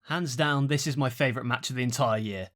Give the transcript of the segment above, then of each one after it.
Hands down, this is my favourite match of the entire year.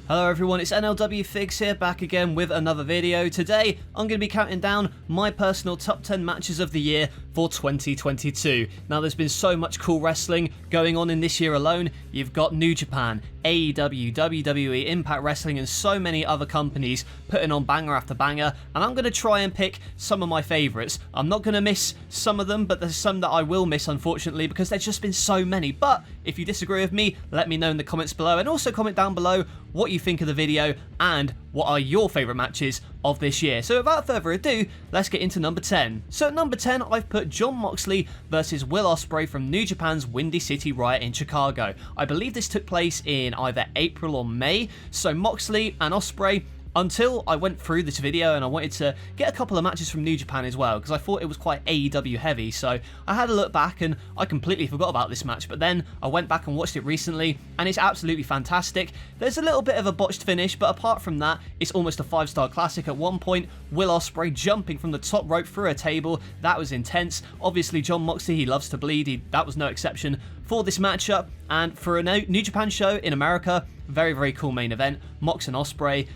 Hello everyone, it's NLW Figs here, back again with another video. Today, I'm going to be counting down my personal top 10 matches of the year for 2022. Now, there's been so much cool wrestling going on in this year alone. You've got New Japan, AEW, WWE, Impact Wrestling, and so many other companies putting on banger after banger, and I'm going to try and pick some of my favourites. I'm not going to miss some of them, but there's some that I will miss, unfortunately, because there's just been so many. But if you disagree with me, let me know in the comments below, and also comment down below what you think of the video and what are your favourite matches of this year. So without further ado, let's get into number 10. So at number 10, I've put Jon Moxley versus Will Ospreay from New Japan's Windy City Riot in Chicago. I believe this took place in either April or May. So Moxley and Ospreay, until I went through this video and I wanted to get a couple of matches from New Japan as well, because I thought it was quite AEW heavy, so I had a look back and I completely forgot about this match, but then I went back and watched it recently and it's absolutely fantastic. There's a little bit of a botched finish, but apart from that, it's almost a 5-star classic. At one point, Will Ospreay jumping from the top rope through a table, that was intense. Obviously, Jon Moxley, he loves to bleed, that was no exception for this matchup, and for a New Japan show in America, very, very cool main event. Mox and Ospreay,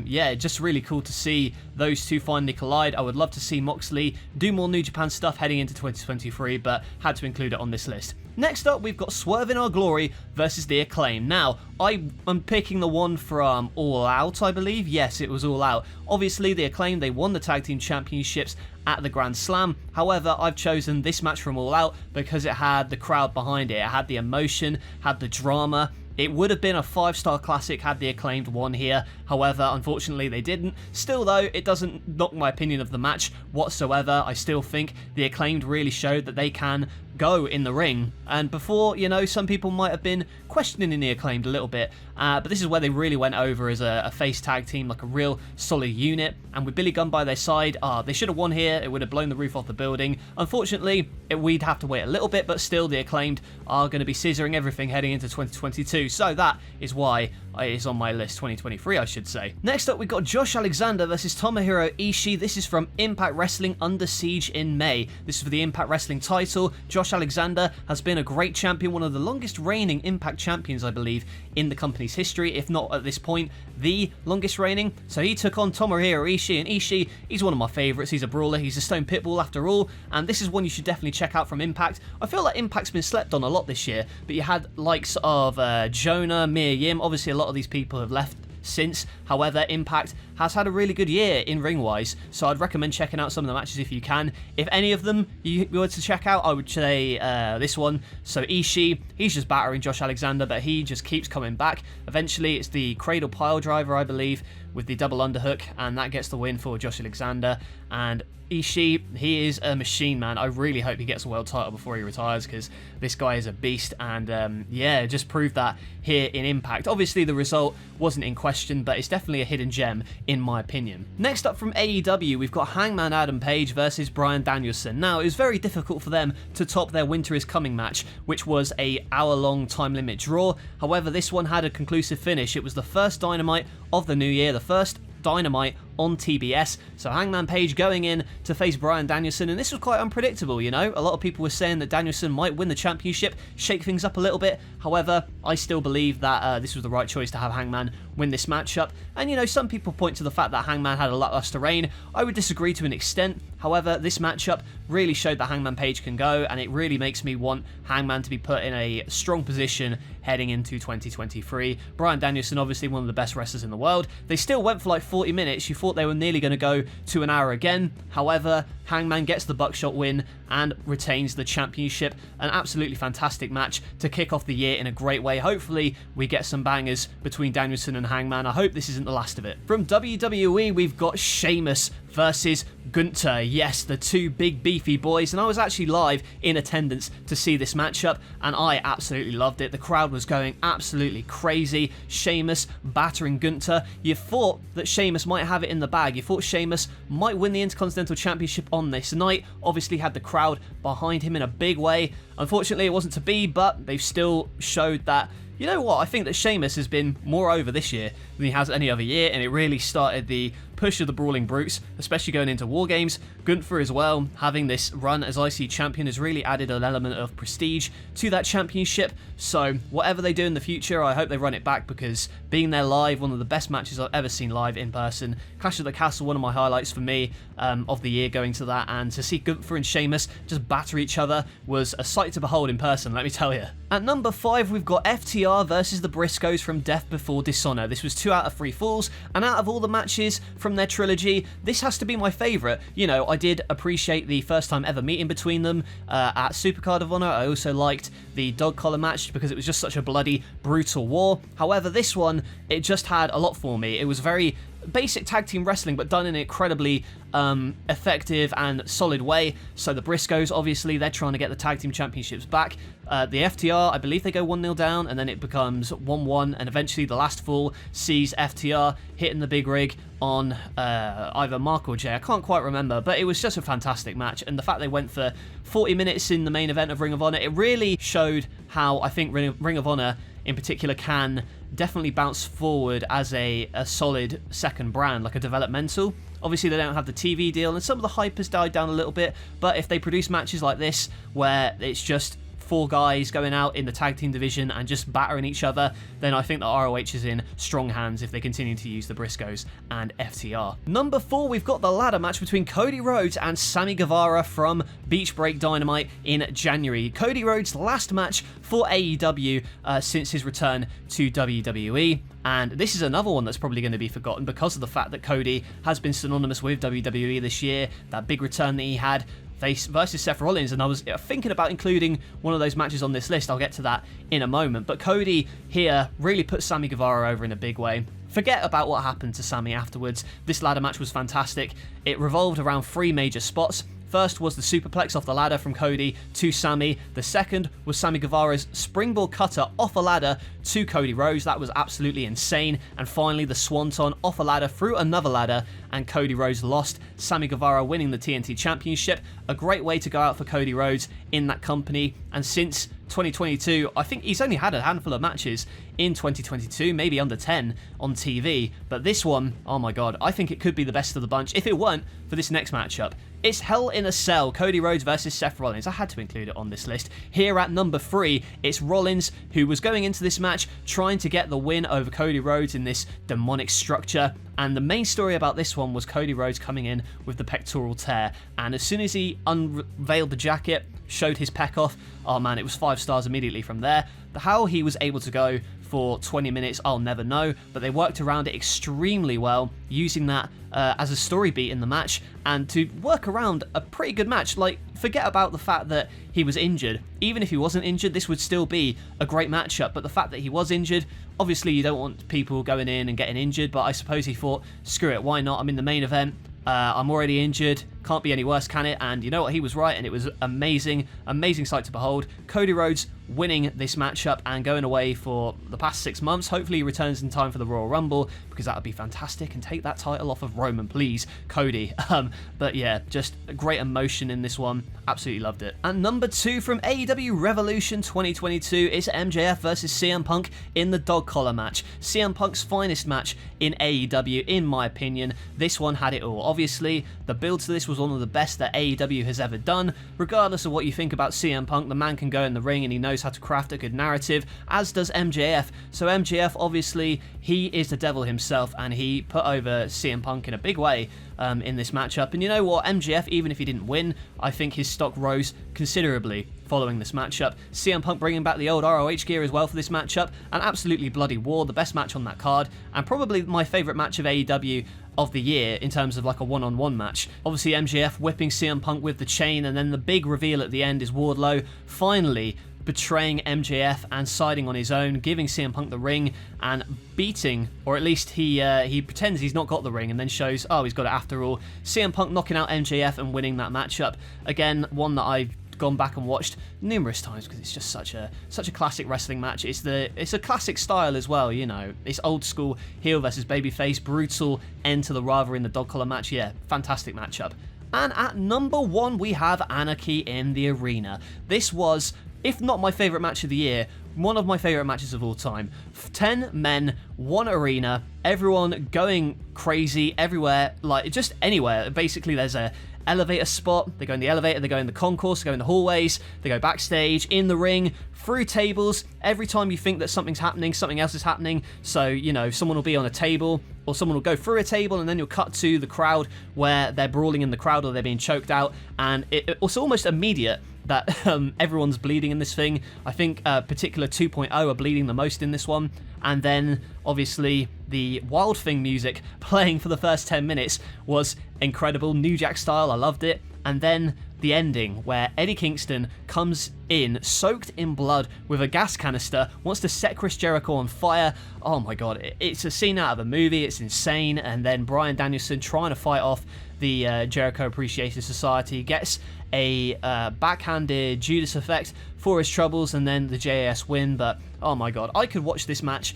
yeah, just really cool to see those two finally collide. I would love to see Moxley do more New Japan stuff heading into 2023, but had to include it on this list. Next up, we've got Swerve in Our Glory versus The Acclaim. Now, I'm picking the one from All Out, I believe. Yes, it was All Out. Obviously, The Acclaim, they won the Tag Team Championships at the Grand Slam. However, I've chosen this match from All Out because it had the crowd behind it. It had the emotion, had the drama. It would have been a 5-star classic had The Acclaimed won here. However, unfortunately, they didn't. Still, though, it doesn't knock my opinion of the match whatsoever. I still think The Acclaimed really showed that they can go in the ring, and before, you know, some people might have been questioning The Acclaimed a little bit, but this is where they really went over as a face tag team, like a real solid unit, and with Billy Gunn by their side, they should have won here. It would have blown the roof off the building. Unfortunately, we'd have to wait a little bit, but still, The Acclaimed are going to be scissoring everything heading into 2022, so that is why it is on my list. 2023, I should say. Next up, we've got Josh Alexander versus Tomohiro Ishii. This is from Impact Wrestling Under Siege in May. This is for the Impact Wrestling title. Josh Alexander has been a great champion, one of the longest reigning Impact champions, I believe, in the company's history, if not at this point, the longest reigning. So he took on Tomohiro Ishii, and Ishii, he's one of my favourites. He's a brawler, he's a Stone Pitbull after all, and this is one you should definitely check out from Impact. I feel like Impact's been slept on a lot this year, but you had likes of Jonah, Mia Yim. Obviously, a lot of these people have left since. However, Impact has had a really good year in ring-wise, so I'd recommend checking out some of the matches if you can. If any of them you were to check out, I would say this one. So Ishii, he's just battering Josh Alexander, but he just keeps coming back. Eventually, it's the cradle pile driver, I believe, with the double underhook, and that gets the win for Josh Alexander. And Ishii, he is a machine, man. I really hope he gets a world title before he retires, because this guy is a beast, and yeah, just proved that here in Impact. Obviously, the result wasn't in question, but it's definitely a hidden gem, in my opinion. Next up from AEW, we've got Hangman Adam Page versus Bryan Danielson. Now, it was very difficult for them to top their Winter is Coming match, which was a hour-long time limit draw. However, this one had a conclusive finish. It was the first Dynamite of the new year, the first Dynamite on TBS. So Hangman Page going in to face Bryan Danielson, and this was quite unpredictable, you know. A lot of people were saying that Danielson might win the championship, shake things up a little bit. However, I still believe that this was the right choice to have Hangman win this matchup. And, you know, some people point to the fact that Hangman had a lackluster reign. I would disagree to an extent. However, this matchup really showed that Hangman Page can go, and it really makes me want Hangman to be put in a strong position heading into 2023. Bryan Danielson, obviously one of the best wrestlers in the world. They still went for like 40 minutes. You thought they were nearly going to go to an hour again. However, Hangman gets the buckshot win and retains the championship. An absolutely fantastic match to kick off the year in a great way. Hopefully, we get some bangers between Danielson and Hangman. I hope this isn't the last of it. From WWE, we've got Sheamus versus Gunther. Yes, the two big beefy boys, and I was actually live in attendance to see this matchup, and I absolutely loved it. The crowd was going absolutely crazy. Sheamus battering Gunther. You thought that Sheamus might have it in the bag. You thought Sheamus might win the Intercontinental Championship on this night. Obviously had the crowd behind him in a big way. Unfortunately, it wasn't to be, but they've still showed that, you know what, I think that Sheamus has been more over this year than he has any other year, and it really started the push of the Brawling Brutes, especially going into War Games. Gunther as well, having this run as IC champion has really added an element of prestige to that championship. So whatever they do in the future, I hope they run it back, because being there live, one of the best matches I've ever seen live in person. Clash of the Castle, one of my highlights for me of the year going to that, and to see Gunther and Sheamus just batter each other was a sight to behold in person, let me tell you. At number 5, we've got FTR versus the Briscoes from Death Before Dishonor. This was 2 out of 3 falls, and out of all the matches from their trilogy, this has to be my favourite. You know, I did appreciate the first time ever meeting between them at Supercard of Honor. I also liked the dog collar match because it was just such a bloody, brutal war. However, this one, it just had a lot for me. It was very basic tag team wrestling, but done in an incredibly effective and solid way. So the Briscoes, obviously, they're trying to get the tag team championships back. The FTR, I believe they go 1-0 down, and then it becomes 1-1, and eventually the last fall sees FTR hitting the big rig on either Mark or Jay. I can't quite remember, but it was just a fantastic match, and the fact they went for 40 minutes in the main event of Ring of Honor, it really showed how I think Ring of Honor in particular can definitely bounce forward as a solid second brand, like a developmental. Obviously, they don't have the TV deal, and some of the hype has died down a little bit, but if they produce matches like this, where it's just 4 guys going out in the tag team division and just battering each other, then I think that ROH is in strong hands if they continue to use the Briscoes and FTR. Number 4, we've got the ladder match between Cody Rhodes and Sammy Guevara from Beach Break Dynamite in January. Cody Rhodes' last match for AEW since his return to WWE. And this is another one that's probably going to be forgotten because of the fact that Cody has been synonymous with WWE this year. That big return that he had versus Seth Rollins, and I was thinking about including one of those matches on this list. I'll get to that in a moment. But Cody here really put Sammy Guevara over in a big way. Forget about what happened to Sammy afterwards. This ladder match was fantastic. It revolved around 3 major spots. First was the superplex off the ladder from Cody to Sammy. The second was Sammy Guevara's springboard cutter off a ladder to Cody Rhodes. That was absolutely insane. And finally, the swanton off a ladder through another ladder, and Cody Rhodes lost. Sammy Guevara winning the TNT Championship. A great way to go out for Cody Rhodes in that company. And since 2022, I think he's only had a handful of matches in 2022, maybe under 10 on TV. But this one, oh my god, I think it could be the best of the bunch if it weren't for this next matchup. It's Hell in a Cell, Cody Rhodes versus Seth Rollins. I had to include it on this list. Here at number 3, it's Rollins, who was going into this match trying to get the win over Cody Rhodes in this demonic structure. And the main story about this one was Cody Rhodes coming in with the pectoral tear. And as soon as he unveiled the jacket, showed his pec off, oh man, it was 5 stars immediately from there. How he was able to go for 20 minutes, I'll never know, but they worked around it extremely well, using that as a story beat in the match, and to work around a pretty good match. Like, forget about the fact that he was injured. Even if he wasn't injured, this would still be a great matchup, but the fact that he was injured, obviously you don't want people going in and getting injured, but I suppose he thought, screw it, why not? I'm in the main event. I'm already injured, can't be any worse, can it? And you know what, he was right, and it was amazing sight to behold. Cody Rhodes winning this matchup and going away for the past 6 months. Hopefully he returns in time for the Royal Rumble, because that would be fantastic, and take that title off of Roman, please, Cody. But yeah, just a great emotion in this one. Absolutely loved it. And number 2 from AEW Revolution 2022 is MJF versus CM Punk in the dog collar match. CM Punk's finest match in AEW, in my opinion. This one had it all. Obviously, the build to this was one of the best that AEW has ever done. Regardless of what you think about CM Punk, the man can go in the ring and he knows how to craft a good narrative, as does MJF. So MJF, obviously, he is the devil himself, and he put over CM Punk in a big way in this matchup. And you know what, MJF, even if he didn't win, I think his stock rose considerably following this matchup. CM Punk bringing back the old ROH gear as well for this matchup. An absolutely bloody war, the best match on that card, and probably my favourite match of AEW of the year in terms of like a one-on-one match. Obviously MJF whipping CM Punk with the chain, and then the big reveal at the end is Wardlow finally betraying MJF and siding on his own, giving CM Punk the ring and beating, or at least he pretends he's not got the ring and then shows, oh, he's got it after all. CM Punk knocking out MJF and winning that matchup. Again, one that I've gone back and watched numerous times because it's just such a classic wrestling match. It's a classic style as well, you know. It's old school heel versus babyface, brutal end to the rivalry in the dog collar match. Yeah, fantastic matchup. And at number 1 we have Anarchy in the Arena. This was if not my favourite match of the year, one of my favourite matches of all time. 10 men, 1 arena, everyone going crazy everywhere, like just anywhere. Basically, there's a elevator spot, they go in the elevator, they go in the concourse, they go in the hallways, they go backstage, in the ring, through tables. Every time you think that something's happening, something else is happening. So, you know, someone will be on a table, or someone will go through a table, and then you'll cut to the crowd where they're brawling in the crowd or they're being choked out, and it's almost immediate that everyone's bleeding in this thing. I think particular 2.0 are bleeding the most in this one. And then, obviously, the Wild Thing music playing for the first 10 minutes was incredible, New Jack style, I loved it. And then the ending, where Eddie Kingston comes in, soaked in blood, with a gas canister, wants to set Chris Jericho on fire. Oh my god, it's a scene out of a movie, it's insane. And then Bryan Danielson trying to fight off the Jericho Appreciation Society, gets a backhanded Judas effect for his troubles, and then the JAS win. But oh my god, I could watch this match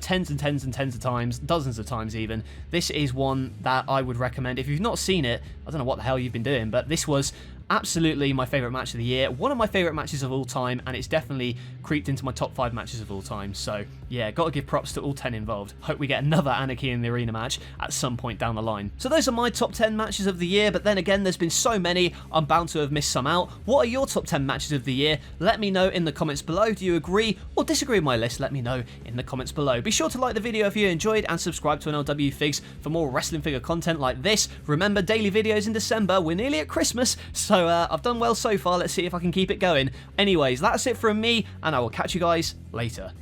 tens and tens and tens of times, dozens of times even. This is one that I would recommend. If you've not seen it, I don't know what the hell you've been doing, but this was absolutely my favourite match of the year, one of my favourite matches of all time, and it's definitely creeped into my top 5 matches of all time. So yeah, gotta give props to all 10 involved. Hope we get another Anarchy in the Arena match at some point down the line. So those are my top 10 matches of the year, but then again, there's been so many, I'm bound to have missed some out. What are your top 10 matches of the year? Let me know in the comments below. Do you agree or disagree with my list? Let me know in the comments below. Be sure to like the video if you enjoyed, and subscribe to NLW Figs for more wrestling figure content like this. Remember, daily videos in December. We're nearly at Christmas, so I've done well so far. Let's see if I can keep it going. Anyways, that's it from me, and I will catch you guys later.